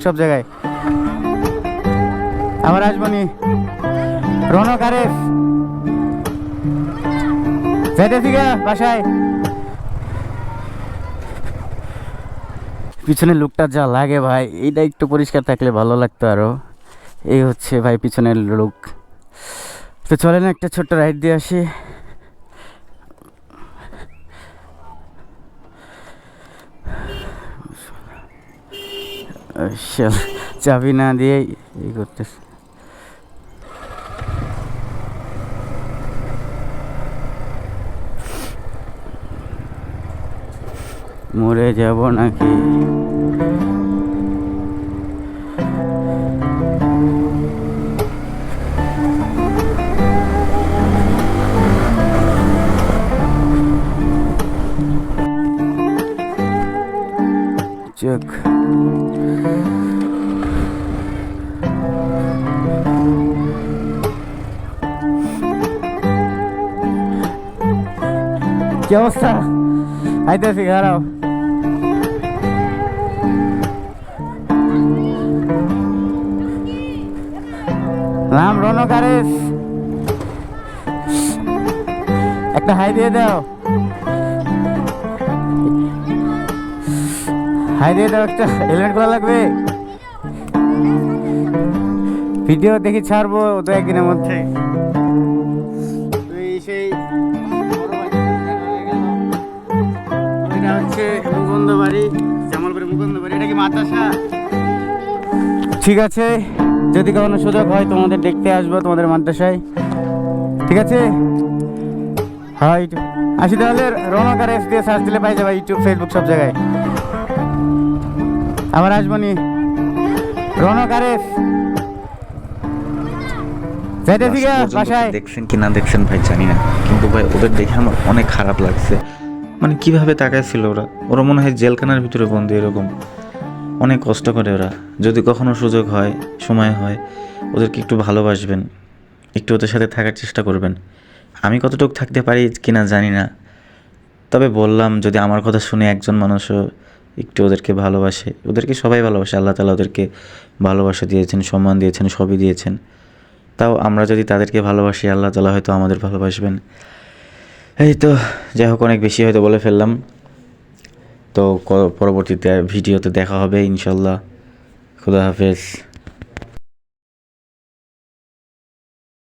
সব জায়গায়। আবার আসবনি। রনক আরেফ যাইতেছি গা বাসায়। পিছনের লুকটা যা লাগে ভাই, এইটা একটু পরিষ্কার থাকলে ভালো লাগতো আরো। এই হচ্ছে ভাই পিছনের লুক। তো চলেন একটা ছোট্ট রাইড দিয়ে আসি। চাবি না দিয়ে এই করতেছে। মরে যাব নাকি? চোখ কি অবস্থা? আইতেছি খারাপ। নাম রনক আরেফ, একটা হাই দিয়ে দাও, হাই দিয়ে দাও একটা। হেলমেট করা লাগবে। ভিডিও দেখি ছাড়বো তো একদিনের মধ্যে। সেই এটা হচ্ছে মুকুন্দ বাড়ি, জামালপুরে মুকুন্দ বাড়ি। এটা কি মাদ্রাসা? ঠিক আছে, যদি কখনো সুযোগ হয় তোমাদের দেখতে আসবো তোমাদের মাদ্রাসায়। ঠিক আছে, হ্যাঁ আসি তাহলে। রনক আরেফ দিয়ে সার্চ দিলে পাই যাবে ইউটিউব, ফেসবুক সব জায়গায়। আবার আসবনি। রনক আরেফ যাইতেছি গা বাসায়। দেখছেন কি না দেখছেন ভাই জানি না, কিন্তু ভাই ওদের দেখে আমার অনেক খারাপ লাগছে। মানে কিভাবে তাকাইছিল ওরা, ওরা মনে হয় জেলখানার ভিতরে বন্দি এরকম। অনেক কষ্ট করে ওরা। যদি কখনো সুযোগ হয়, সময় হয়, ওদেরকে একটু ভালোবাসবেন, একটু ওদের সাথে থাকার চেষ্টা করবেন। আমি কতটুকু থাকতে পারি কিনা জানি না, তবে বললাম যদি আমার কথা শুনে একজন মানুষও একটু ওদেরকে ভালোবাসে, ওদেরকে সবাই ভালোবাসে, আল্লাহ তাআলা ওদেরকে ভালোবাসা দিয়েছেন, সম্মান দিয়েছেন, সবই দিয়েছেন। তাও আমরা যদি তাদেরকে ভালোবাসি, আল্লাহ তাআলা হয়তো আমাদের ভালোবাসবেন। এই তো, যাই হোক অনেক বেশি হয়তো বলে ফেললাম। তো পরবর্তীতে ভিডিওতে দেখা হবে ইনশাল্লাহ। খুদা হাফেজ।